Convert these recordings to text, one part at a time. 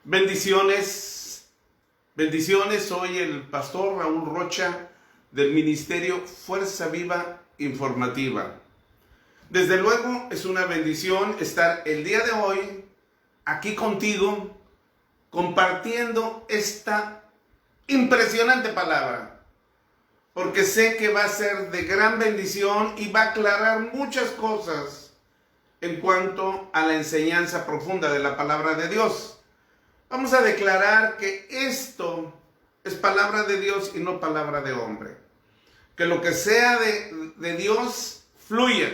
Bendiciones, bendiciones. Soy el pastor Raúl Rocha del Ministerio Fuerza Viva Informativa. Desde luego es una bendición estar el día de hoy aquí contigo compartiendo esta impresionante palabra, porque sé que va a ser de gran bendición y va a aclarar muchas cosas en cuanto a la enseñanza profunda de la palabra de Dios. Vamos a declarar que esto es palabra de Dios y no palabra de hombre. Que lo que sea de Dios fluya.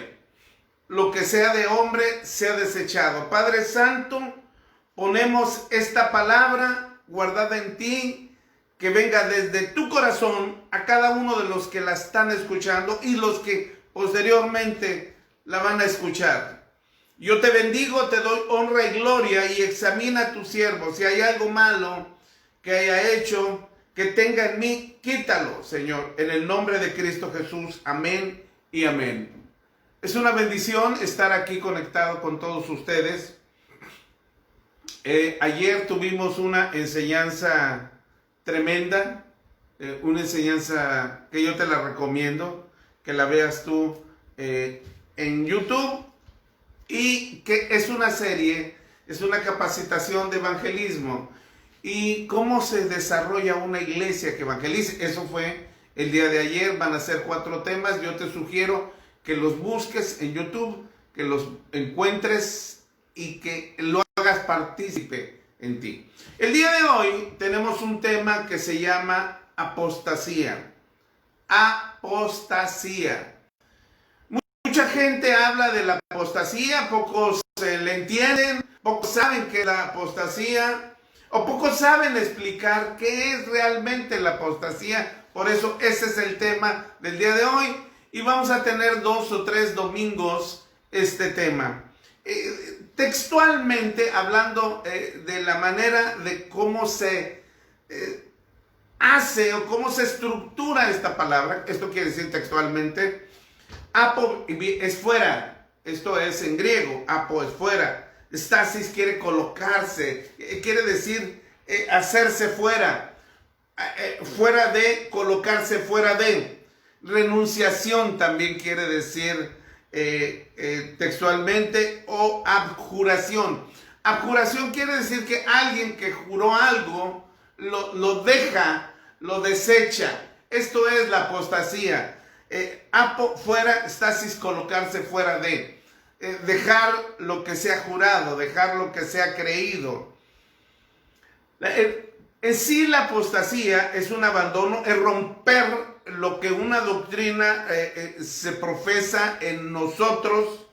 Lo que sea de hombre sea desechado. Padre Santo, ponemos esta palabra guardada en ti, que venga desde tu corazón a cada uno de los que la están escuchando y los que posteriormente la van a escuchar. Yo te bendigo, te doy honra y gloria y examina a tu siervo. Si hay algo malo que haya hecho, que tenga en mí, quítalo, Señor, en el nombre de Cristo Jesús. Amén y amén. Es una bendición estar aquí conectado con todos ustedes. Ayer tuvimos una enseñanza tremenda, una enseñanza que yo te la recomiendo, que la veas tú en YouTube. Y que es una serie, es una capacitación de evangelismo. Y cómo se desarrolla una iglesia que evangelice. Eso fue el día de ayer. Van a ser 4 temas. Yo te sugiero que los busques en YouTube, que los encuentres y que lo hagas partícipe en ti. El día de hoy tenemos un tema que se llama apostasía. Apostasía. Mucha gente habla de la apostasía, pocos le entienden, pocos saben qué es la apostasía, o pocos saben explicar qué es realmente la apostasía. Por eso ese es el tema del día de hoy, y vamos a tener 2 o 3 domingos este tema. Textualmente hablando de la manera de cómo se hace o cómo se estructura esta palabra, esto quiere decir textualmente. Apo es fuera, esto es en griego, apo es fuera, stasis quiere colocarse, quiere decir hacerse fuera, fuera de, colocarse fuera de. Renunciación también quiere decir textualmente, o abjuración. Abjuración quiere decir que alguien que juró algo lo deja, lo desecha. Esto es la apostasía. Apo, fuera, stasis, colocarse fuera de. Dejar lo que se ha jurado, dejar lo que se ha creído. En sí la apostasía es un abandono, es romper lo que una doctrina se profesa en nosotros.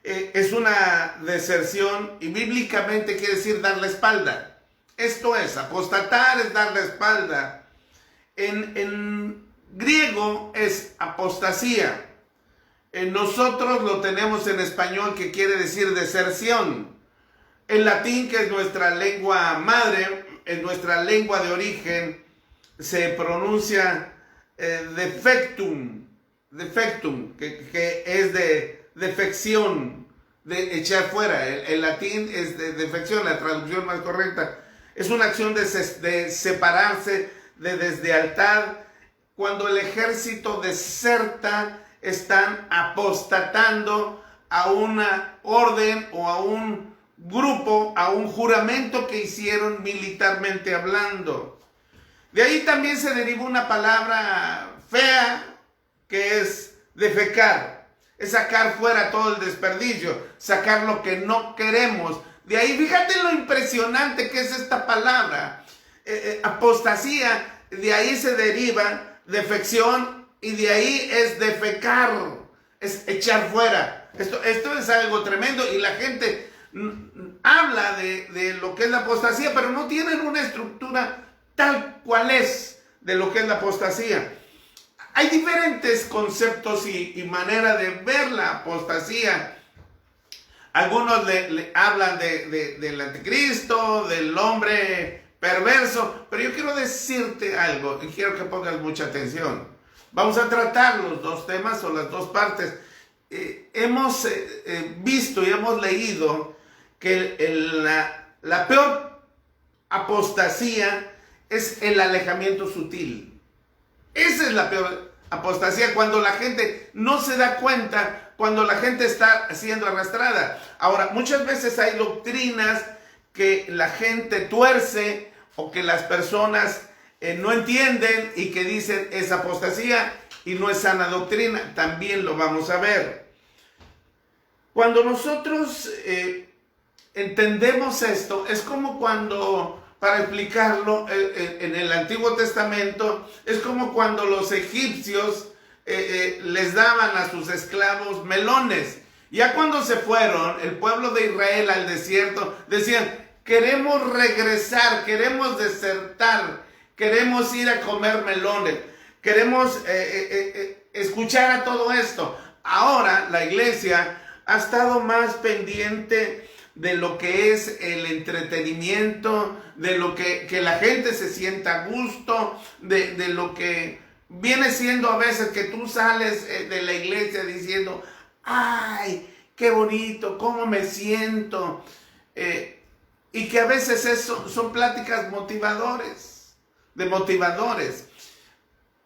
Es una deserción y bíblicamente quiere decir dar la espalda. Esto es, apostatar es dar la espalda. En griego es apostasía. Nosotros lo tenemos en español, que quiere decir deserción. En latín, que es nuestra lengua madre, en nuestra lengua de origen, se pronuncia defectum, que es de defección, de echar fuera. El latín es de defección, la traducción más correcta. Es una acción de separarse, de deslealtad. Cuando el ejército deserta, están apostatando a una orden o a un grupo, a un juramento que hicieron militarmente hablando. De ahí también se deriva una palabra fea, que es defecar. Es sacar fuera todo el desperdicio, sacar lo que no queremos. De ahí, fíjate lo impresionante que es esta palabra. Apostasía, de ahí se deriva defección, y de ahí es defecar, es echar fuera. Esto es algo tremendo, y la gente habla de lo que es la apostasía, pero no tienen una estructura tal cual es de lo que es la apostasía. Hay diferentes conceptos y manera de ver la apostasía. Algunos le hablan del anticristo, del hombre perverso, pero yo quiero decirte algo y quiero que pongas mucha atención. Vamos a tratar los 2 temas o las 2 partes. Hemos visto y hemos leído que la peor apostasía es el alejamiento sutil. Esa es la peor apostasía, cuando la gente no se da cuenta, cuando la gente está siendo arrastrada. Ahora, muchas veces hay doctrinas que la gente tuerce o que las personas no entienden y que dicen es apostasía y no es sana doctrina. También lo vamos a ver. Cuando nosotros entendemos esto, es como cuando, para explicarlo, en el Antiguo Testamento, es como cuando los egipcios les daban a sus esclavos melones. Ya cuando se fueron, el pueblo de Israel al desierto, decían, queremos regresar, queremos desertar, queremos ir a comer melones, queremos escuchar a todo esto. Ahora la iglesia ha estado más pendiente de lo que es el entretenimiento, de lo que la gente se sienta a gusto, de lo que viene siendo a veces que tú sales de la iglesia diciendo, ¡ay, qué bonito! ¿Cómo me siento? Y que a veces son pláticas motivadores,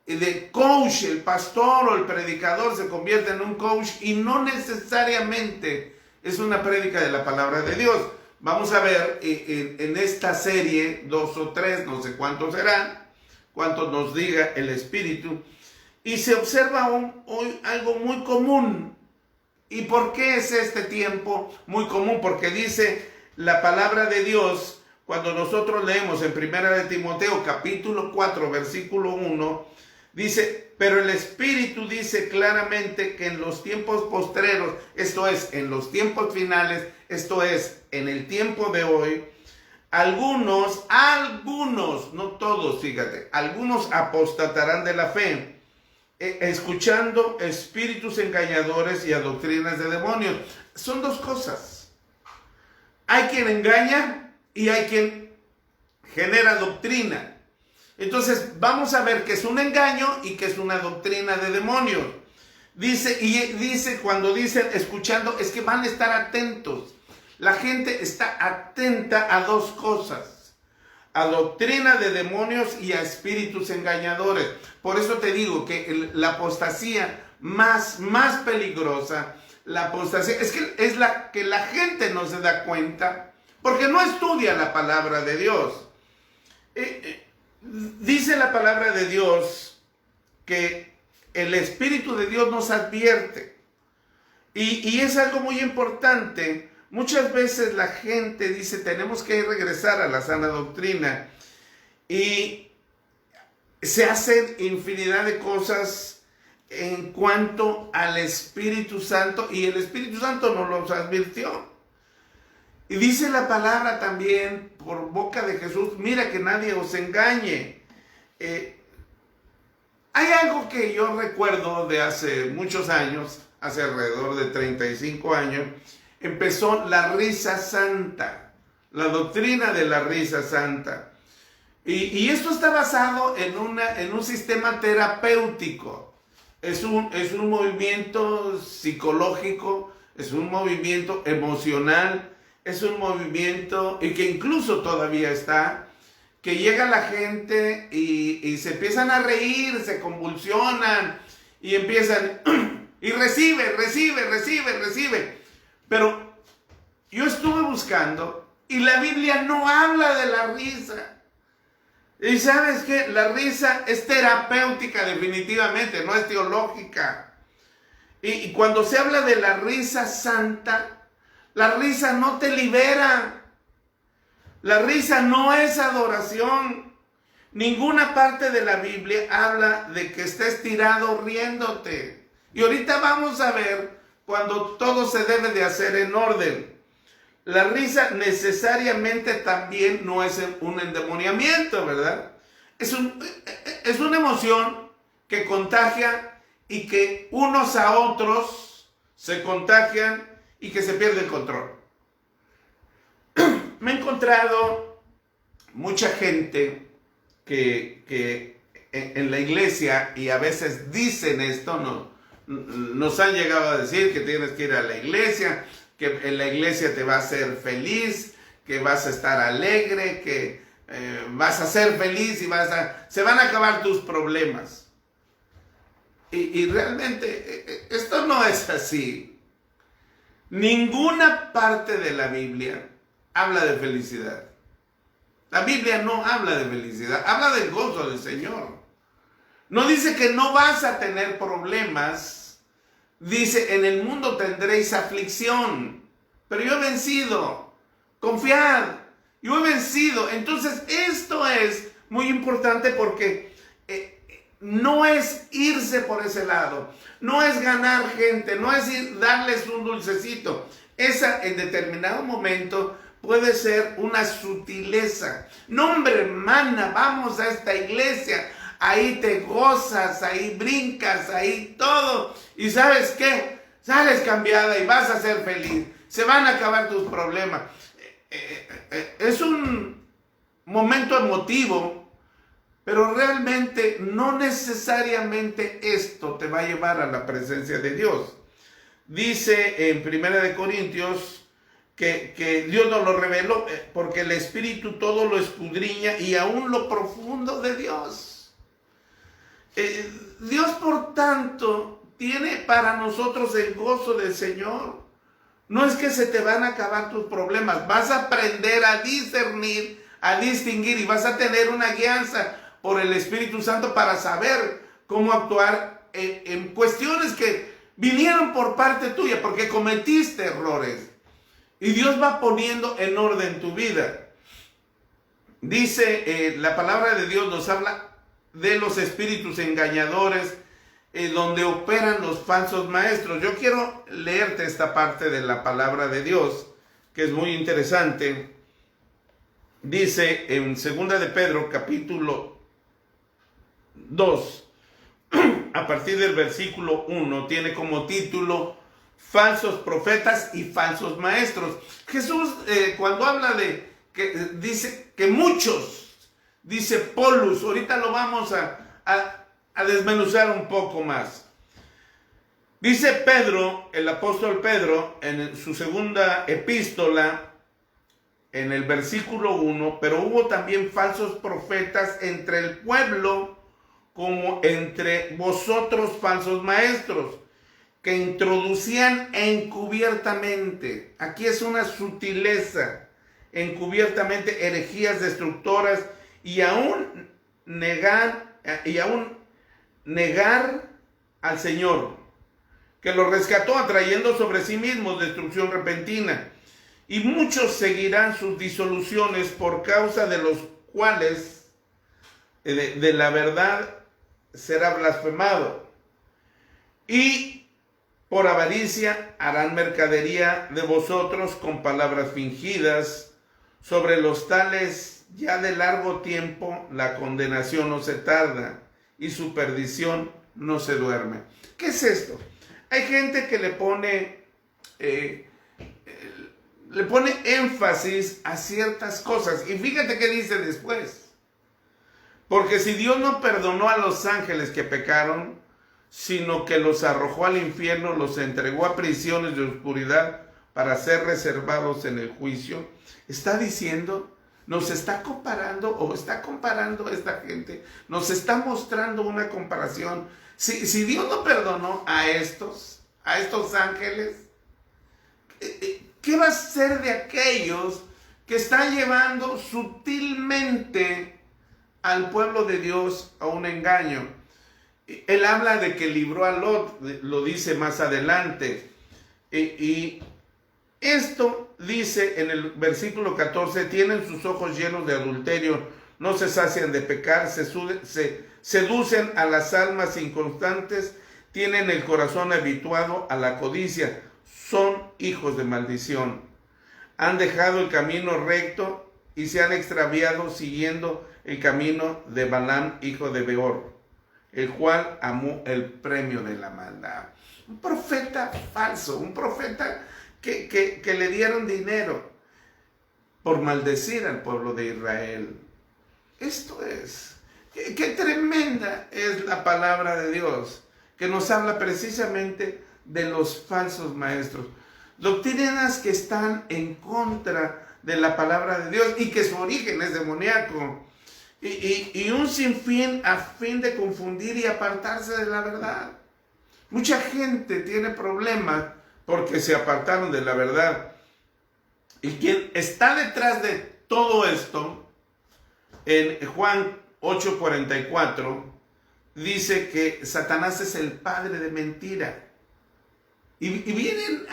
y de coach. El pastor o el predicador se convierte en un coach y no necesariamente es una prédica de la palabra de Dios. Vamos a ver en esta serie, 2 o 3, no sé cuántos serán, cuántos nos diga el Espíritu, y se observa hoy algo muy común. ¿Y por qué es este tiempo muy común? Porque dice la palabra de Dios, cuando nosotros leemos en 1 de Timoteo capítulo 4 versículo 1, dice, pero el Espíritu dice claramente que en los tiempos postreros, esto es, en los tiempos finales, esto es, en el tiempo de hoy, algunos, no todos, fíjate, algunos apostatarán de la fe, escuchando espíritus engañadores y a doctrinas de demonios. Son dos cosas. Hay quien engaña y hay quien genera doctrina. Entonces vamos a ver qué es un engaño y qué es una doctrina de demonios. Dice cuando dicen escuchando, es que van a estar atentos. La gente está atenta a dos cosas: a doctrina de demonios y a espíritus engañadores. Por eso te digo que la apostasía más peligrosa, la apostasía es la que la gente no se da cuenta porque no estudia la palabra de Dios. Dice la palabra de Dios que el Espíritu de Dios nos advierte. Y es algo muy importante. Muchas veces la gente dice, tenemos que regresar a la sana doctrina. Y se hacen infinidad de cosas en cuanto al Espíritu Santo. Y el Espíritu Santo nos los advirtió. Y dice la palabra también por boca de Jesús, mira que nadie os engañe. Hay algo que yo recuerdo de hace muchos años, hace alrededor de 35 años, empezó la risa santa, la doctrina de la risa santa. Y esto está basado en un sistema terapéutico. Es un movimiento psicológico, es un movimiento emocional, es un movimiento y que incluso todavía está, que llega la gente y se empiezan a reír, se convulsionan y empiezan y recibe. Pero yo estuve buscando y la Biblia no habla de la risa. Y ¿sabes qué? La risa es terapéutica definitivamente, no es teológica. Y cuando se habla de la risa santa, la risa no te libera. La risa no es adoración. Ninguna parte de la Biblia habla de que estés tirado riéndote. Y ahorita vamos a ver cuando todo se debe de hacer en orden. La risa necesariamente también no es un endemoniamiento, ¿verdad? Es una emoción que contagia y que unos a otros se contagian y que se pierde el control. Me he encontrado mucha gente que en la iglesia, y a veces dicen esto, nos han llegado a decir que tienes que ir a la iglesia, que en la iglesia te va a hacer feliz, que vas a estar alegre, vas a ser feliz y se van a acabar tus problemas. Y realmente esto no es así. Ninguna parte de la Biblia habla de felicidad. La Biblia no habla de felicidad, habla del gozo del Señor. No dice que no vas a tener problemas. Dice, en el mundo tendréis aflicción, pero yo he vencido. Confiad, yo he vencido. Entonces esto es muy importante porque no es irse por ese lado, no es ganar gente, no es darles un dulcecito. Esa en determinado momento puede ser una sutileza. No, hombre, hermana, vamos a esta iglesia, ahí te gozas, ahí brincas, ahí todo. Y ¿sabes qué? Sales cambiada y vas a ser feliz. Se van a acabar tus problemas. Es un momento emotivo, pero realmente no necesariamente esto te va a llevar a la presencia de Dios. Dice en 1 Corintios que Dios nos lo reveló porque el Espíritu todo lo escudriña y aún lo profundo de Dios. Dios, por tanto, tiene para nosotros el gozo del Señor. No es que se te van a acabar tus problemas, vas a aprender a discernir, a distinguir y vas a tener una guianza por el Espíritu Santo para saber cómo actuar en cuestiones que vinieron por parte tuya, porque cometiste errores. Y Dios va poniendo en orden tu vida. Dice, la palabra de Dios nos habla de los espíritus engañadores, donde operan los falsos maestros. Yo quiero leerte esta parte de la palabra de Dios, que es muy interesante. Dice en 2 de Pedro, capítulo 2, a partir del versículo 1, tiene como título falsos profetas y falsos maestros. Jesús, cuando habla dice que muchos, dice polus, ahorita lo vamos a desmenuzar un poco más. Dice Pedro, el apóstol Pedro, en su segunda epístola, en el versículo 1, pero hubo también falsos profetas entre el pueblo, como entre vosotros falsos maestros, que introducían encubiertamente, aquí es una sutileza, encubiertamente herejías destructoras y aún negar al Señor, que los rescató atrayendo sobre sí mismos destrucción repentina. Y muchos seguirán sus disoluciones, por causa de los cuales de la verdad será blasfemado. Y por avaricia harán mercadería de vosotros con palabras fingidas. Sobre los tales ya de largo tiempo la condenación no se tarda y su perdición no se duerme. ¿Qué es esto? Hay gente que le pone énfasis a ciertas cosas. Y fíjate qué dice después. Porque si Dios no perdonó a los ángeles que pecaron, sino que los arrojó al infierno, los entregó a prisiones de oscuridad para ser reservados en el juicio, está diciendo, nos está comparando, o está comparando esta gente, nos está mostrando una comparación. Si Dios no perdonó a estos ángeles, ¿qué va a ser de aquellos que están llevando sutilmente al pueblo de Dios a un engaño? Él habla de que libró a Lot, lo dice más adelante. Y esto dice en el versículo 14, tienen sus ojos llenos de adulterio, no se sacian de pecar, se seducen a las almas inconstantes, tienen el corazón habituado a la codicia, son hijos de maldición. Han dejado el camino recto y se han extraviado siguiendo el camino de Balaam, hijo de Beor, el cual amó el premio de la maldad. Un profeta falso, un profeta que le dieron dinero por maldecir al pueblo de Israel. Esto es, qué tremenda es la palabra de Dios, que nos habla precisamente de los falsos maestros. Doctrinas que están en contra de la palabra de Dios y que su origen es demoníaco. Y un sinfín a fin de confundir y apartarse de la verdad. Mucha gente tiene problemas porque se apartaron de la verdad. Y quien está detrás de todo esto, en Juan 8:44, dice que Satanás es el padre de mentira. Y vienen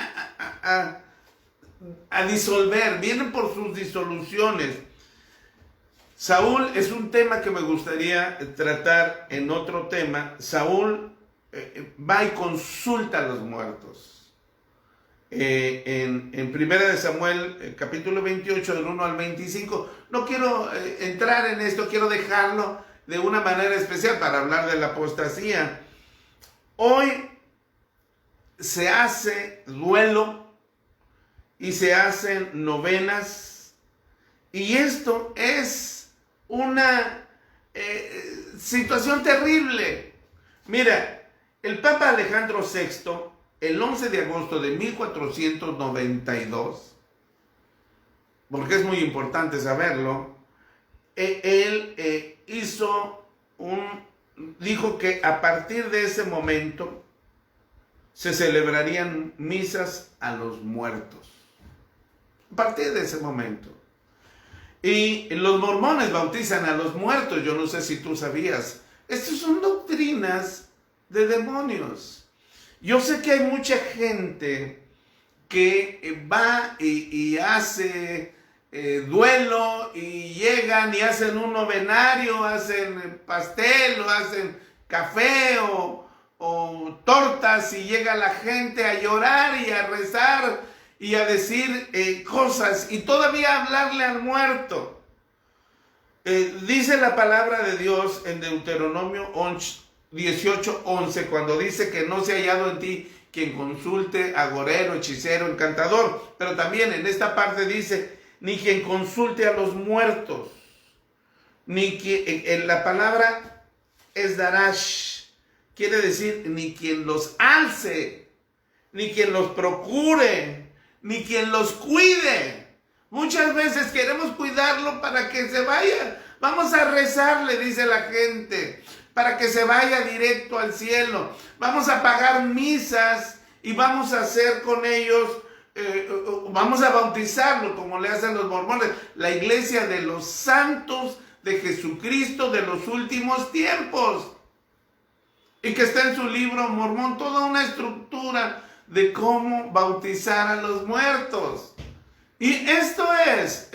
a disolver, vienen por sus disoluciones. Saúl es un tema que me gustaría tratar en otro tema. Saúl va y consulta a los muertos. En Primera de Samuel, capítulo 28, del 1 al 25. No quiero entrar en esto, quiero dejarlo de una manera especial para hablar de la apostasía. Hoy se hace duelo y se hacen novenas, y esto es una situación terrible. Mira, el Papa Alejandro VI, el 11 de agosto de 1492, porque es muy importante saberlo, él dijo que a partir de ese momento se celebrarían misas a los muertos. A partir de ese momento. Y los mormones bautizan a los muertos. Yo no sé si tú sabías. Estas son doctrinas de demonios. Yo sé que hay mucha gente que va y hace duelo, y llegan y hacen un novenario, hacen pastel o hacen café o tortas, y llega la gente a llorar y a rezar y a decir cosas y todavía hablarle al muerto. Dice la palabra de Dios en Deuteronomio 18:11, cuando dice que no se ha hallado en ti quien consulte agorero, hechicero, encantador. Pero también en esta parte dice, ni quien consulte a los muertos, ni quien, en la palabra es darash, quiere decir ni quien los alce, ni quien los procure, ni quien los cuide. Muchas veces queremos cuidarlo para que se vaya. Vamos a rezarle, dice la gente, para que se vaya directo al cielo. Vamos a pagar misas y vamos a hacer con ellos, vamos a bautizarlo como le hacen los mormones, la iglesia de los santos de Jesucristo de los últimos tiempos. Y que está en su libro Mormón toda una estructura de cómo bautizar a los muertos. Y esto es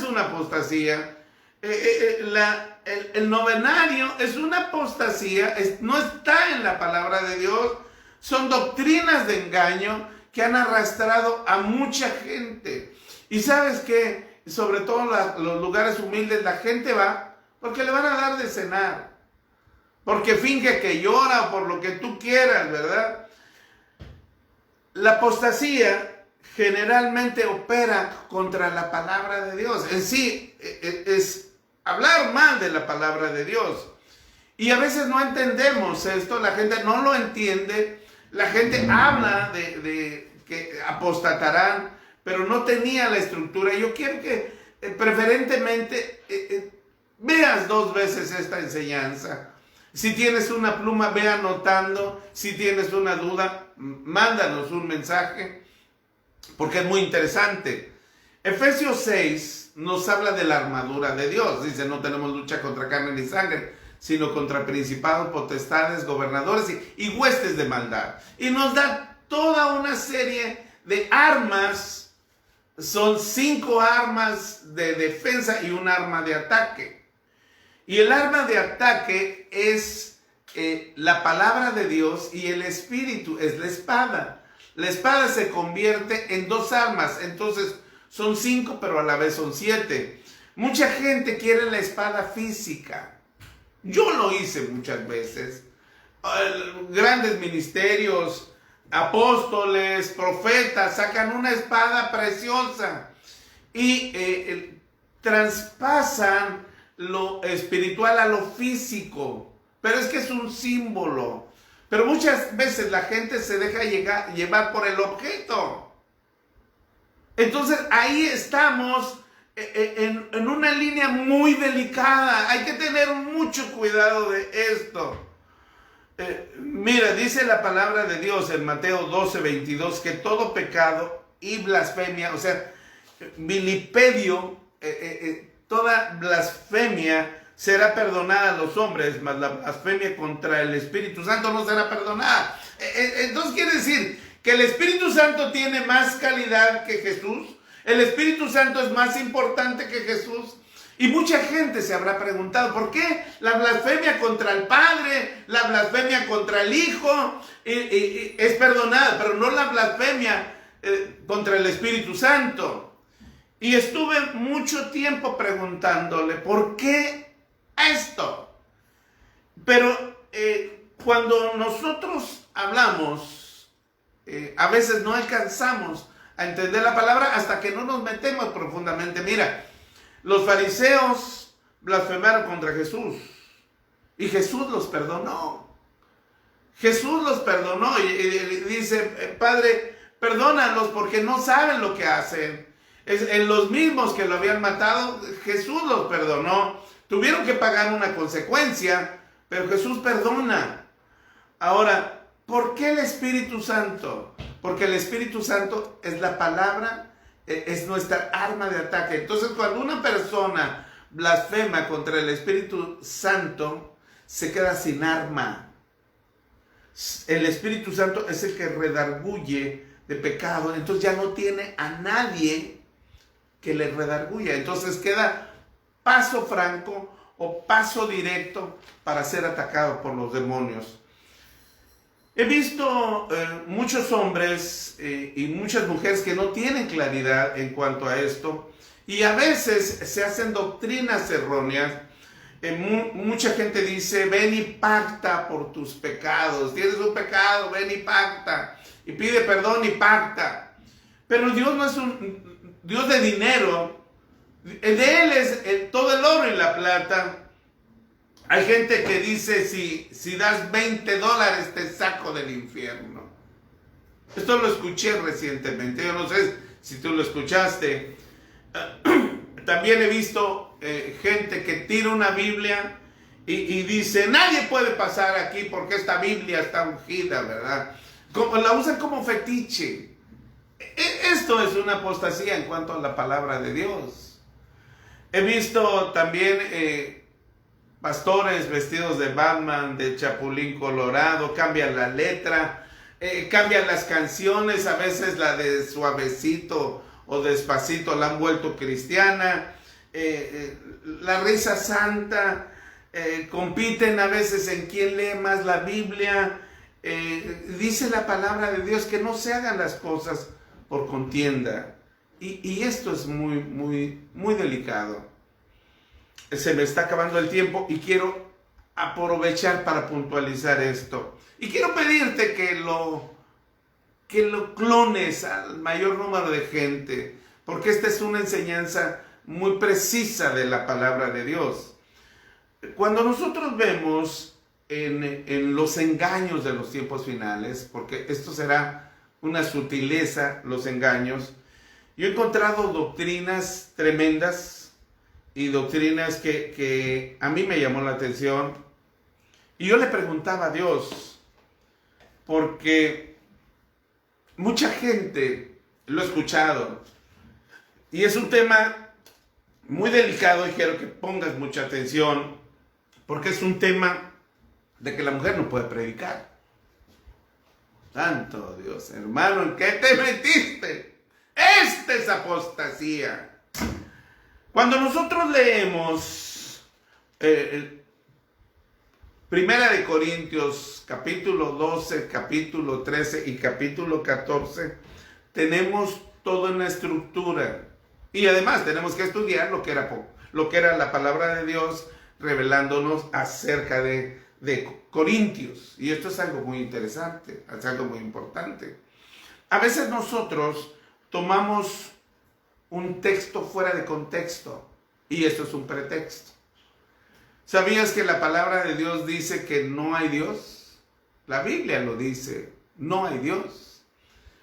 una apostasía. El novenario es una apostasía, no está en la palabra de Dios. Son doctrinas de engaño que han arrastrado a mucha gente. Y sabes que, sobre todo los lugares humildes, la gente va porque le van a dar de cenar, porque finge que llora o por lo que tú quieras, ¿verdad? La apostasía generalmente opera contra la palabra de Dios. En sí es hablar mal de la palabra de Dios. Y a veces no entendemos esto, la gente no lo entiende. La gente habla de que apostatarán, pero no tenía la estructura. Yo quiero que preferentemente veas 2 veces esta enseñanza. Si tienes una pluma, ve anotando. Si tienes una duda, mándanos un mensaje, porque es muy interesante. Efesios 6 nos habla de la armadura de Dios. Dice, no tenemos lucha contra carne ni sangre, sino contra principados, potestades, gobernadores y huestes de maldad. Y nos da toda una serie de armas. Son 5 armas de defensa y un arma de ataque. Y el arma de ataque es la palabra de Dios, y el espíritu es la espada. La espada se convierte en 2 armas, entonces son 5, pero a la vez son 7. Mucha gente quiere la espada física. Yo lo hice muchas veces. Grandes ministerios, apóstoles, profetas, sacan una espada preciosa y traspasan lo espiritual a lo físico. Pero es que es un símbolo. Pero muchas veces la gente se deja llevar por el objeto. Entonces ahí estamos en una línea muy delicada. Hay que tener mucho cuidado de esto. Mira, dice la palabra de Dios en Mateo 12:22 que todo pecado y blasfemia, o sea, vilipedio, toda blasfemia será perdonada a los hombres, mas la blasfemia contra el Espíritu Santo no será perdonada. Entonces quiere decir que el Espíritu Santo tiene más calidad que Jesús. El Espíritu Santo es más importante que Jesús. Y mucha gente se habrá preguntado, ¿por qué la blasfemia contra el Padre, la blasfemia contra el Hijo es perdonada, pero no la blasfemia contra el Espíritu Santo? Y estuve mucho tiempo preguntándole, ¿por qué esto? Pero cuando nosotros hablamos, a veces no alcanzamos a entender la palabra hasta que no nos metemos profundamente. Mira, los fariseos blasfemaron contra Jesús y Jesús los perdonó. Jesús los perdonó y dice, Padre, perdónalos porque no saben lo que hacen. En los mismos que lo habían matado, Jesús los perdonó. Tuvieron que pagar una consecuencia, pero Jesús perdona. Ahora, ¿por qué el Espíritu Santo? Porque el Espíritu Santo es la palabra, es nuestra arma de ataque. Entonces, cuando una persona blasfema contra el Espíritu Santo, se queda sin arma. El Espíritu Santo es el que redarguye de pecado. Entonces ya no tiene a nadie que le redarguya. Entonces queda paso franco o paso directo para ser atacado por los demonios. He visto muchos hombres y muchas mujeres que no tienen claridad en cuanto a esto y a veces se hacen doctrinas erróneas. Mucha gente dice, ven y pacta por tus pecados. Tienes un pecado, ven y pacta. Y pide perdón y pacta. Pero Dios no es un Dios de dinero. De Él es todo el oro y la plata. Hay gente que dice, si das $20 te saco del infierno. Esto lo escuché recientemente. Yo no sé si tú lo escuchaste. También he visto gente que tira una Biblia y dice, nadie puede pasar aquí porque esta Biblia está ungida, ¿verdad? La usan como fetiche. Esto es una apostasía en cuanto a la palabra de Dios. He visto también pastores vestidos de Batman, de Chapulín Colorado, cambian la letra, cambian las canciones, a veces la de Suavecito o Despacito la han vuelto cristiana, la risa santa, compiten a veces en quién lee más la Biblia. Dice la palabra de Dios que no se hagan las cosas por contienda, y esto es muy delicado. Se me está acabando el tiempo y quiero aprovechar para puntualizar esto. Y quiero pedirte que lo clones al mayor número de gente, porque esta es una enseñanza muy precisa de la palabra de Dios. Cuando nosotros vemos en los engaños de los tiempos finales, porque esto será una sutileza, los engaños, yo he encontrado doctrinas tremendas, y doctrinas que a mí me llamó la atención. Y yo le preguntaba a Dios, porque mucha gente lo ha escuchado. Y es un tema muy delicado y quiero que pongas mucha atención, porque es un tema de que la mujer no puede predicar. Santo Dios, hermano, ¿en qué te metiste? Esta es apostasía. Cuando nosotros leemos Primera de Corintios, capítulo 12, capítulo 13 y capítulo 14, tenemos toda una estructura. Y además tenemos que estudiar lo que era la palabra de Dios, revelándonos acerca de Corintios. Y esto es algo muy interesante, es algo muy importante. A veces nosotros tomamos un texto fuera de contexto, y esto es un pretexto. ¿Sabías que la palabra de Dios dice que no hay Dios? La Biblia lo dice, no hay Dios.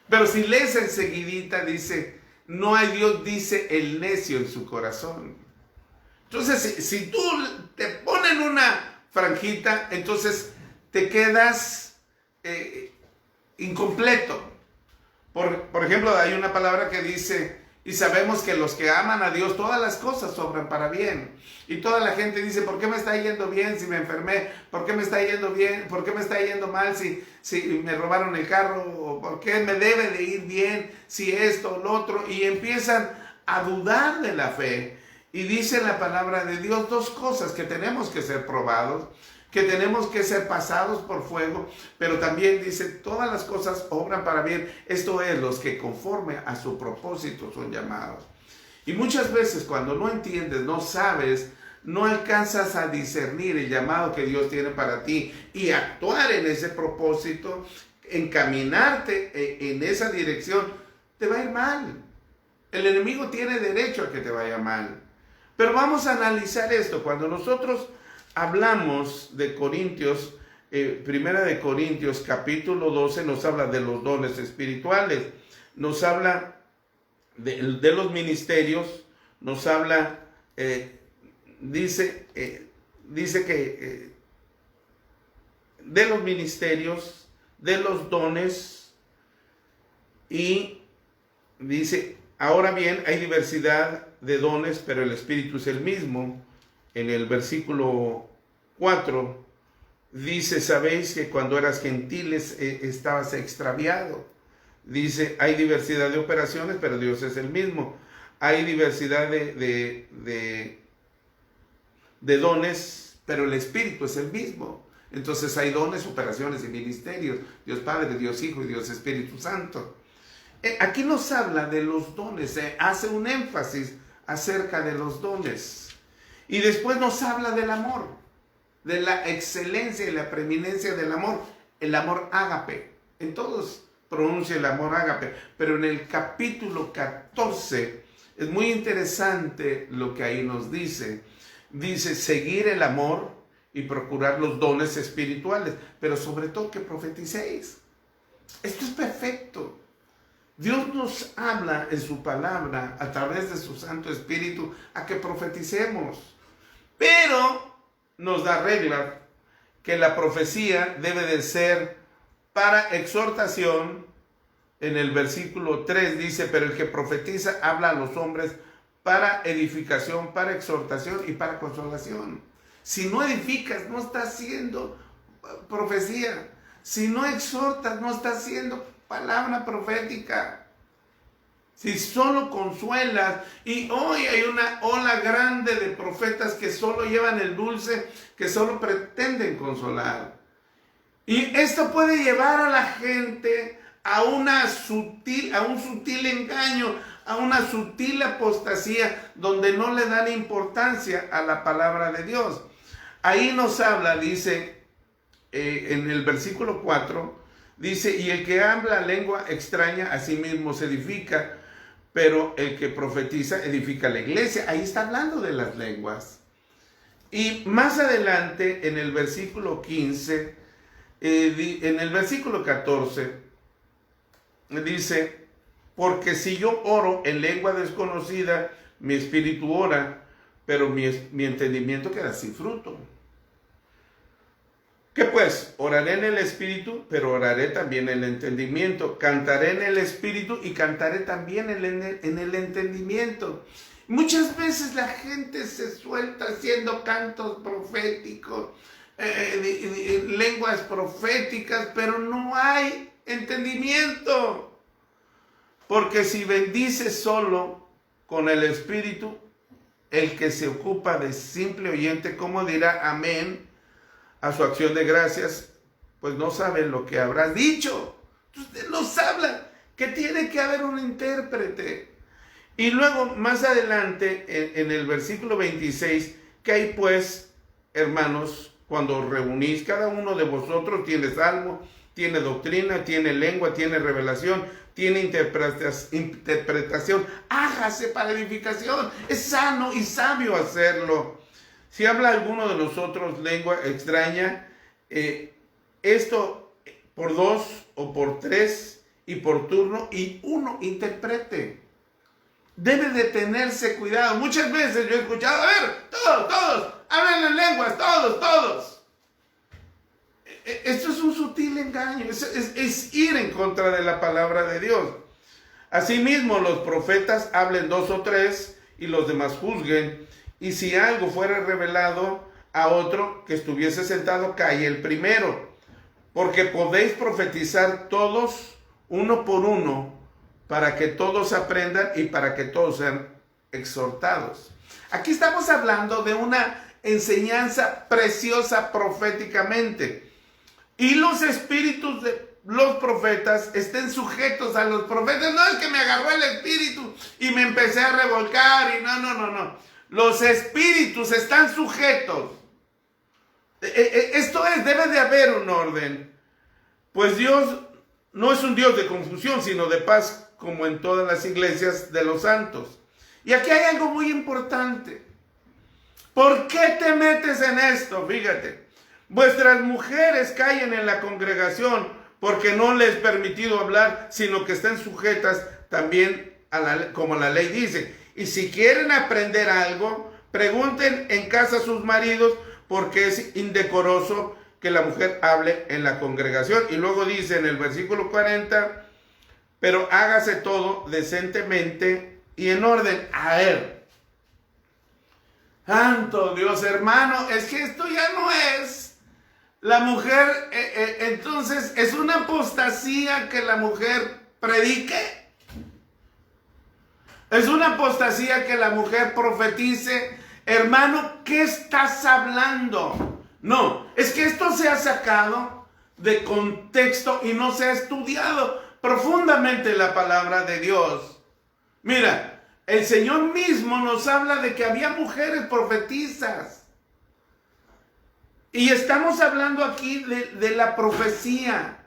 Pero si lees enseguidita dice, no hay Dios, dice el necio en su corazón. Entonces, si tú te ponen una franjita, entonces te quedas incompleto. Por ejemplo, hay una palabra que dice, y sabemos que los que aman a Dios, todas las cosas obran para bien. Y toda la gente dice, ¿por qué me está yendo bien si me enfermé? ¿Por qué me está yendo bien? ¿Por qué me está yendo mal si me robaron el carro? ¿O por qué me debe de ir bien si esto o lo otro? Y empiezan a dudar de la fe. Y dice la palabra de Dios dos cosas: que tenemos que ser probados, que tenemos que ser pasados por fuego, pero también dice, todas las cosas obran para bien. Esto es, los que conforme a su propósito son llamados. Y muchas veces cuando no entiendes, no sabes, no alcanzas a discernir el llamado que Dios tiene para ti y actuar en ese propósito, encaminarte en esa dirección, te va a ir mal. El enemigo tiene derecho a que te vaya mal. Pero vamos a analizar esto. Cuando nosotros hablamos de Corintios, Primera de Corintios capítulo 12 nos habla de los dones espirituales, nos habla de los ministerios, nos habla, dice que de los ministerios, de los dones, y dice, ahora bien, hay diversidad de dones, pero el Espíritu es el mismo. En el versículo 4 dice, sabéis que cuando eras gentiles estabas extraviado. Dice, hay diversidad de operaciones, pero Dios es el mismo. Hay diversidad de dones, pero el Espíritu es el mismo. Entonces hay dones, operaciones y ministerios. Dios Padre, Dios Hijo y Dios Espíritu Santo. Aquí nos habla de los dones, hace un énfasis acerca de los dones. Y después nos habla del amor, de la excelencia y la preeminencia del amor, el amor ágape. En todos pronuncia el amor ágape, pero en el capítulo 14 es muy interesante lo que ahí nos dice. Dice, seguir el amor y procurar los dones espirituales, pero sobre todo que profeticéis. Esto es perfecto. Dios nos habla en su palabra a través de su Santo Espíritu a que profeticemos, pero nos da regla que la profecía debe de ser para exhortación. En el versículo 3 dice, pero el que profetiza habla a los hombres para edificación, para exhortación y para consolación. Si no edificas, no estás haciendo profecía. Si no exhortas, no estás haciendo palabra profética. Si solo consuelas, y hoy hay una ola grande de profetas que solo llevan el dulce, que solo pretenden consolar. Y esto puede llevar a la gente a un sutil engaño, a una sutil apostasía, donde no le dan importancia a la palabra de Dios. Ahí nos habla, dice, en el versículo 4, dice, y el que habla lengua extraña a sí mismo se edifica, pero el que profetiza edifica la iglesia. Ahí está hablando de las lenguas. Y más adelante, en el versículo 15, en el versículo 14, dice, porque si yo oro en lengua desconocida, mi espíritu ora, pero mi entendimiento queda sin fruto. ¿Qué pues? Oraré en el espíritu, pero oraré también en el entendimiento. Cantaré en el espíritu y cantaré también en el entendimiento. Muchas veces la gente se suelta haciendo cantos proféticos, lenguas proféticas, pero no hay entendimiento. Porque si bendices solo con el espíritu, el que se ocupa de simple oyente, ¿cómo dirá amén a su acción de gracias? Pues no sabe lo que habrás dicho. Usted nos habla que tiene que haber un intérprete. Y luego más adelante en el versículo 26, que hay pues, hermanos, cuando reunís, cada uno de vosotros tiene salmo, tiene doctrina, tiene lengua, tiene revelación, tiene interpretación, hágase para edificación. Es sano y sabio hacerlo. Si habla alguno de nosotros lengua extraña, esto por 2 o por 3 y por turno, y uno interprete. debe de tenerse cuidado. Muchas veces yo he escuchado, a ver, todos, hablan en lenguas, todos. Esto es un sutil engaño, es ir en contra de la palabra de Dios. Asimismo, los profetas hablen 2 o 3 y los demás juzguen. Y si algo fuera revelado a otro que estuviese sentado, cae el primero. Porque podéis profetizar todos, uno por uno, para que todos aprendan y para que todos sean exhortados. Aquí estamos hablando de una enseñanza preciosa proféticamente. Y los espíritus de los profetas estén sujetos a los profetas. No es que me agarró el espíritu y me empecé a revolcar y no. Los espíritus están sujetos. Esto es, debe de haber un orden. Pues Dios no es un Dios de confusión, sino de paz, como en todas las iglesias de los santos. Y aquí hay algo muy importante. ¿Por qué te metes en esto? Fíjate. Vuestras mujeres callen en la congregación, porque no les es permitido hablar, sino que estén sujetas también como la ley dice. Y si quieren aprender algo, pregunten en casa a sus maridos, porque es indecoroso que la mujer hable en la congregación. Y luego dice en el versículo 40, pero hágase todo decentemente y en orden. A ver, santo Dios, hermano, es que esto ya no es la mujer, entonces es una apostasía que la mujer predique. Es una apostasía que la mujer profetice. Hermano, ¿qué estás hablando? No, es que esto se ha sacado de contexto y no se ha estudiado profundamente la palabra de Dios. Mira, el Señor mismo nos habla de que había mujeres profetizas. Y estamos hablando aquí de la profecía,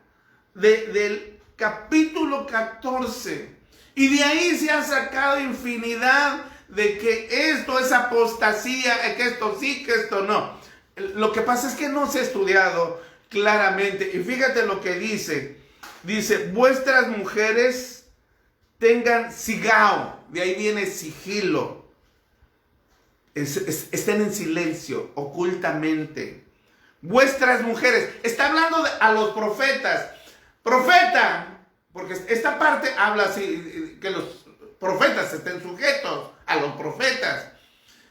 del capítulo 14. Y de ahí se ha sacado infinidad de que esto es apostasía, que esto sí, que esto no. Lo que pasa es que no se ha estudiado claramente. Y fíjate lo que dice. Dice, vuestras mujeres tengan sigao. De ahí viene sigilo. Estén en silencio, ocultamente. Vuestras mujeres. Está hablando a los profetas. Profeta, porque esta parte habla así, que los profetas estén sujetos a los profetas.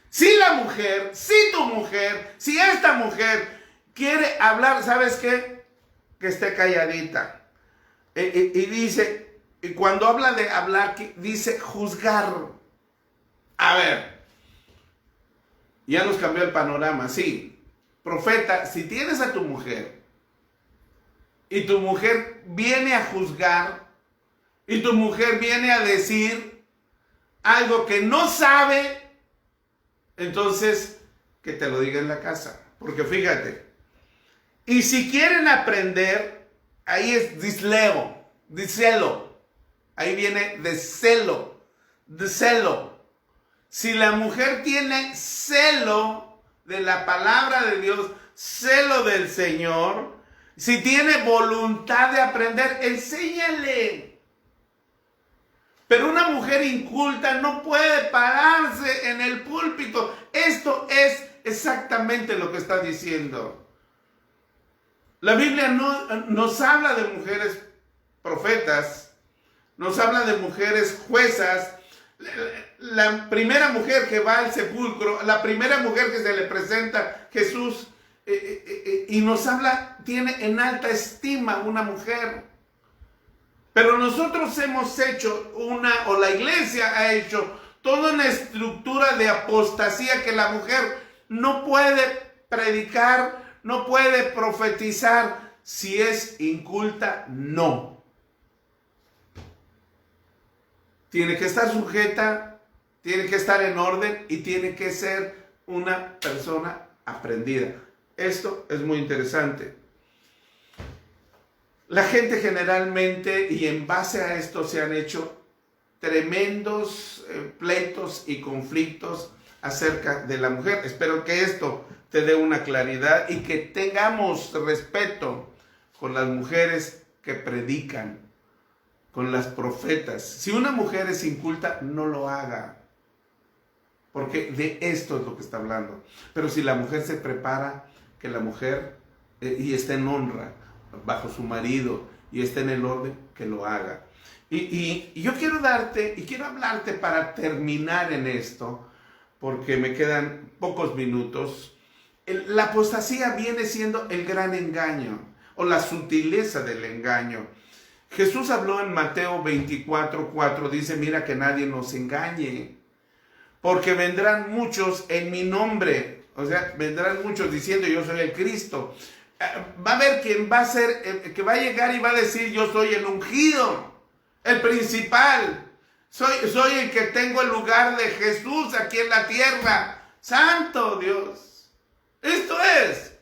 Si la mujer, si tu mujer, si esta mujer quiere hablar, ¿sabes qué? Que esté calladita. Y dice, y cuando habla de hablar, dice juzgar. A ver, ya nos cambió el panorama, sí. Profeta, si tienes a tu mujer y tu mujer viene a juzgar y tu mujer viene a decir algo que no sabe, entonces que te lo diga en la casa. Porque fíjate, y si quieren aprender, ahí es discelo. Ahí viene de celo. Si la mujer tiene celo de la palabra de Dios, celo del Señor, si tiene voluntad de aprender, enséñale. Pero una mujer inculta no puede pararse en el púlpito. Esto es exactamente lo que está diciendo. La Biblia no nos habla de mujeres profetas, nos habla de mujeres juezas. La primera mujer que va al sepulcro, la primera mujer que se le presenta a Jesús, y nos habla, tiene en alta estima una mujer. Pero nosotros hemos hecho o la iglesia ha hecho toda una estructura de apostasía, que la mujer no puede predicar, no puede profetizar si es inculta, no. Tiene que estar sujeta, tiene que estar en orden y tiene que ser una persona aprendida. Esto es muy interesante. La gente generalmente, y en base a esto se han hecho tremendos pleitos y conflictos acerca de la mujer. Espero que esto te dé una claridad y que tengamos respeto con las mujeres que predican. con las profetas. Si una mujer es inculta, no lo haga, porque de esto es lo que está hablando. Pero si la mujer se prepara, que la mujer y está en honra bajo su marido y está en el orden, que lo haga. Y yo quiero darte y quiero hablarte para terminar en esto, porque me quedan pocos minutos. La apostasía viene siendo el gran engaño o la sutileza del engaño. Jesús habló en Mateo 24:4, dice: mira que nadie nos engañe, porque vendrán muchos en mi nombre. O sea, vendrán muchos diciendo: yo soy el Cristo. Va a haber quien va a ser, que va a llegar y va a decir: yo soy el ungido, el principal. Soy el que tengo el lugar de Jesús aquí en la tierra. Santo Dios. Esto es.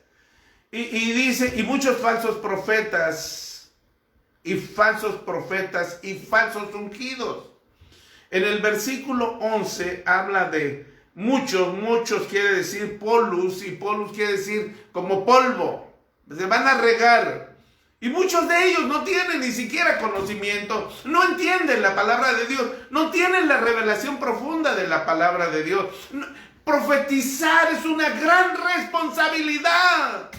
Y dice: y muchos falsos profetas, y falsos ungidos. En el versículo 11 habla de muchos quiere decir polus, y polus quiere decir como polvo. Se van a regar. Y muchos de ellos no tienen ni siquiera conocimiento, no entienden la palabra de Dios, no tienen la revelación profunda de la palabra de Dios. Profetizar es una gran responsabilidad.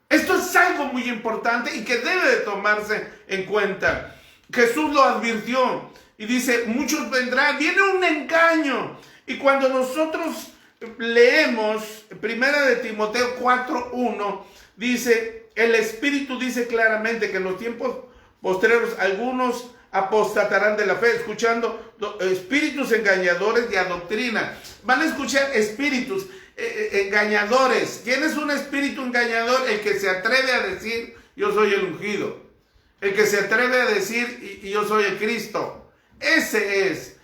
Esto es algo muy importante y que debe de tomarse en cuenta. Jesús lo advirtió y dice: muchos vendrán, viene un engaño. Y cuando nosotros leemos 1 de Timoteo 4:1, dice: el Espíritu dice claramente que en los tiempos postreros algunos apostatarán de la fe, escuchando espíritus engañadores de doctrina. Van a escuchar espíritus engañadores. ¿Quién es un espíritu engañador? El que se atreve a decir: yo soy el ungido. El que se atreve a decir: y yo soy el Cristo. Ese es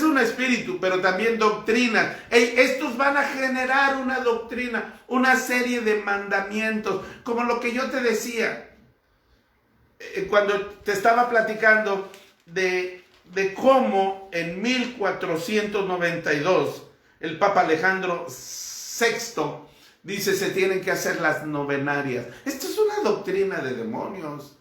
un espíritu, pero también doctrina. Estos van a generar una doctrina, una serie de mandamientos, como lo que yo te decía cuando te estaba platicando de cómo en 1492 el Papa Alejandro VI dice: se tienen que hacer las novenarias. Esto es una doctrina de demonios.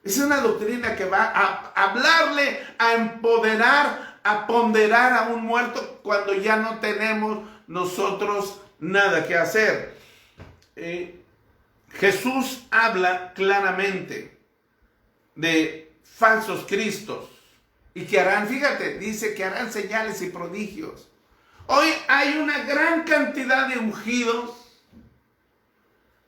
Es una doctrina que va a hablarle, a empoderar, a ponderar a un muerto cuando ya no tenemos nosotros nada que hacer. Jesús habla claramente de falsos cristos y que harán, fíjate, dice que harán señales y prodigios. Hoy hay una gran cantidad de ungidos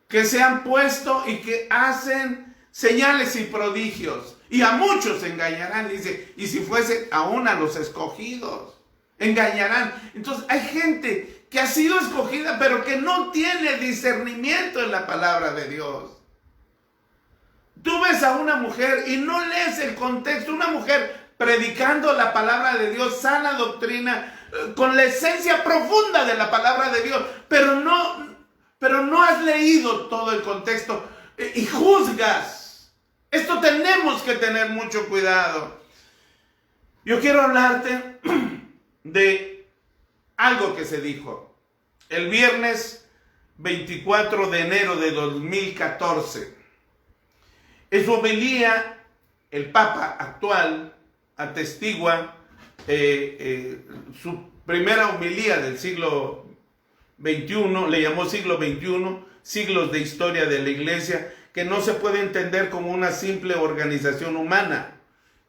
que se han puesto y que hacen señales y prodigios. Y a muchos engañarán, dice, y si fuese aún a los escogidos, engañarán. Entonces hay gente que ha sido escogida, pero que no tiene discernimiento en la palabra de Dios. Tú ves a una mujer y no lees el contexto, una mujer predicando la palabra de Dios, sana doctrina, con la esencia profunda de la palabra de Dios, pero no has leído todo el contexto y juzgas. Esto tenemos que tener mucho cuidado. Yo quiero hablarte de algo que se dijo el viernes 24 de enero de 2014. En su homilía, el Papa actual atestigua su primera homilía del siglo XXI, le llamó siglo XXI, siglos de historia de la Iglesia, que no se puede entender como una simple organización humana,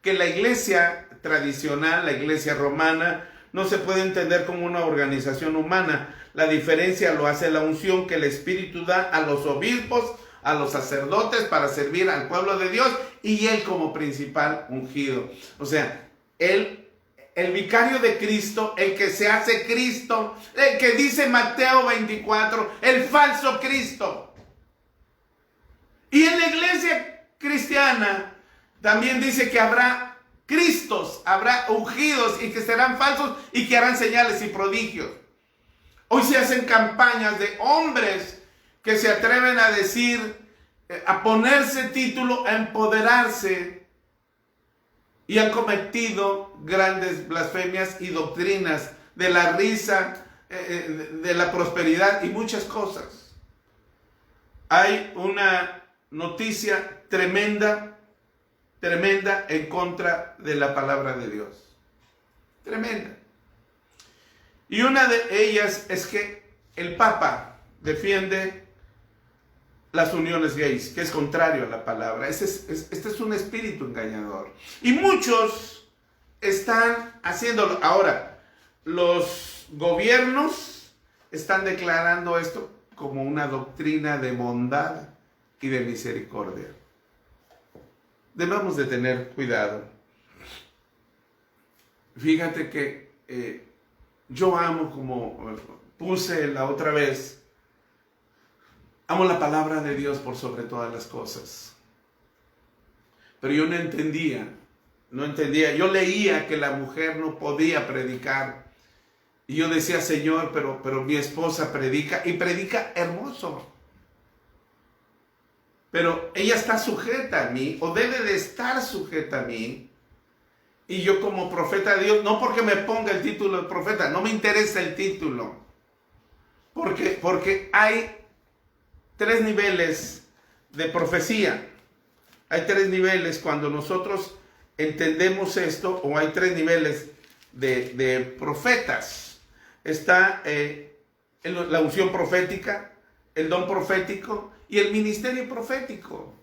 que la Iglesia tradicional, la Iglesia romana, no se puede entender como una organización humana. La diferencia lo hace la unción que el Espíritu da a los obispos, a los sacerdotes para servir al pueblo de Dios, y él como principal ungido. O sea, el vicario de Cristo, el que se hace Cristo, el que dice Mateo 24, el falso Cristo. Y en la iglesia cristiana también dice que habrá Cristos, habrá ungidos y que serán falsos y que harán señales y prodigios. Hoy se hacen campañas de hombres que se atreven a decir, a ponerse título, a empoderarse, y han cometido grandes blasfemias y doctrinas de la risa, de la prosperidad y muchas cosas. Hay una noticia tremenda tremenda en contra de la palabra de Dios. Tremenda. Y una de ellas es que el Papa defiende las uniones gays, que es contrario a la palabra. Este es un espíritu engañador. Y muchos están haciéndolo. Ahora, los gobiernos están declarando esto como una doctrina de bondad y de misericordia. Debemos de tener cuidado. Fíjate que yo amo, como puse la otra vez, amo la palabra de Dios por sobre todas las cosas. Pero yo no entendía. Yo leía que la mujer no podía predicar. Y yo decía, Señor, pero mi esposa predica, y predica hermoso. Pero ella está sujeta a mí, o debe de estar sujeta a mí. Y yo como profeta de Dios, no porque me ponga el título de profeta, no me interesa el título. Porque hay 3 niveles de profecía. Hay 3 niveles cuando nosotros entendemos esto, o hay 3 niveles de profetas. Está la unción profética, el don profético y el ministerio profético.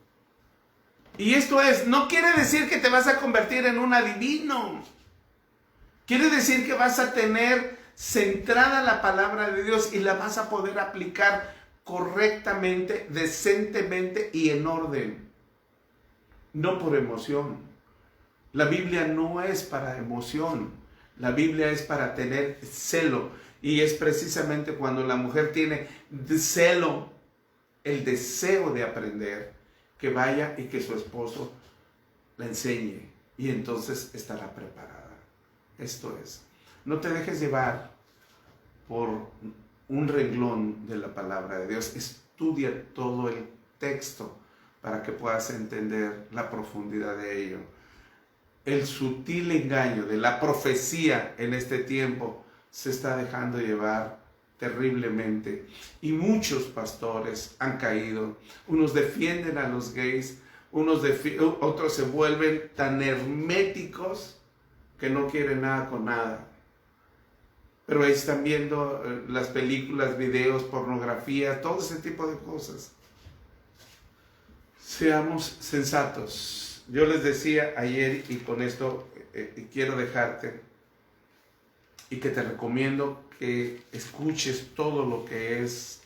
Y esto no quiere decir que te vas a convertir en un adivino. Quiere decir que vas a tener centrada la palabra de Dios y la vas a poder aplicar correctamente, decentemente y en orden. No por emoción. La Biblia no es para emoción. La Biblia es para tener celo. Y es precisamente cuando la mujer tiene celo, el deseo de aprender, que vaya y que su esposo la enseñe. Y entonces estará preparada. Esto es. No te dejes llevar por un renglón de la palabra de Dios. Estudia todo el texto para que puedas entender la profundidad de ello. El sutil engaño de la profecía en este tiempo se está dejando llevar terriblemente. Y muchos pastores han caído. Unos defienden a los gays, otros se vuelven tan herméticos que no quieren nada con nada. Pero ahí están viendo las películas, videos, pornografía, todo ese tipo de cosas. Seamos sensatos. Yo les decía ayer, y con esto quiero dejarte, y que te recomiendo que escuches todo lo que es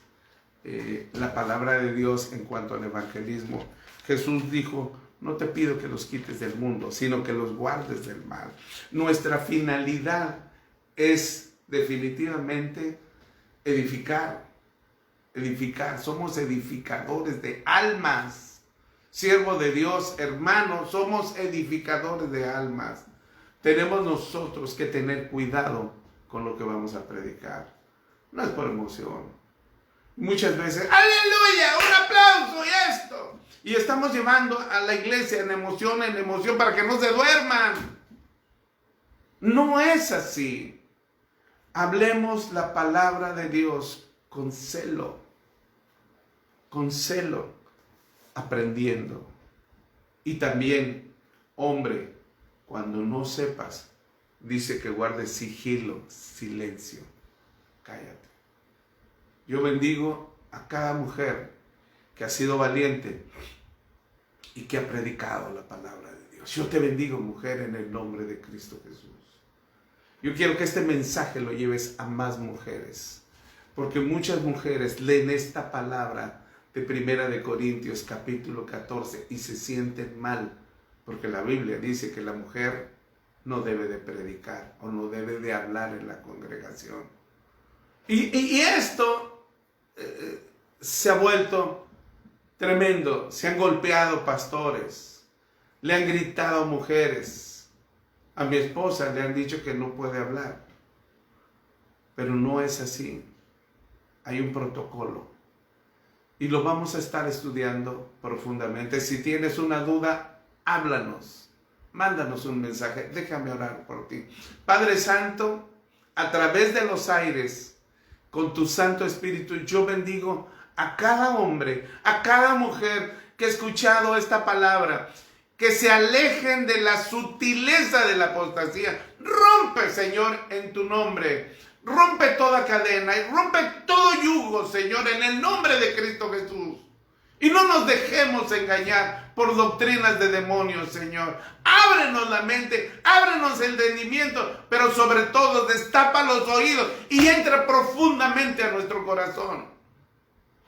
la palabra de Dios en cuanto al evangelismo. Jesús dijo, no te pido que los quites del mundo, sino que los guardes del mal. Nuestra finalidad es definitivamente edificar. Somos edificadores de almas. Siervo de Dios, hermano, somos edificadores de almas. Tenemos nosotros que tener cuidado con lo que vamos a predicar. No es por emoción. Muchas veces, aleluya, un aplauso y esto. Y estamos llevando a la iglesia en emoción para que no se duerman. No es así. Hablemos la palabra de Dios con celo. Con celo. Aprendiendo. Y también, hombre, cuando no sepas, dice que guardes sigilo, silencio, cállate. Yo bendigo a cada mujer que ha sido valiente y que ha predicado la palabra de Dios. Yo te bendigo, mujer, en el nombre de Cristo Jesús. Yo quiero que este mensaje lo lleves a más mujeres, porque muchas mujeres leen esta palabra de 1 Corintios capítulo 14 y se sienten mal, porque la Biblia dice que la mujer no debe de predicar o no debe de hablar en la congregación. Y esto se ha vuelto tremendo. Se han golpeado pastores, le han gritado mujeres. A mi esposa le han dicho que no puede hablar, pero no es así. Hay un protocolo. Y lo vamos a estar estudiando profundamente. Si tienes una duda, háblanos. Mándanos un mensaje. Déjame orar por ti. Padre Santo, a través de los aires, con tu Santo Espíritu, yo bendigo a cada hombre, a cada mujer que ha escuchado esta palabra. que se alejen de la sutileza de la apostasía. Rompe, Señor, en tu nombre. Rompe toda cadena y rompe todo yugo, Señor, en el nombre de Cristo Jesús. Y no nos dejemos engañar por doctrinas de demonios, Señor. Ábrenos la mente, ábrenos el entendimiento, pero sobre todo destapa los oídos y entra profundamente a nuestro corazón.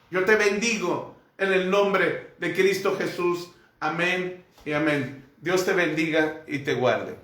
Yo te bendigo en el nombre de Cristo Jesús. Amén y amén. Dios te bendiga y te guarde.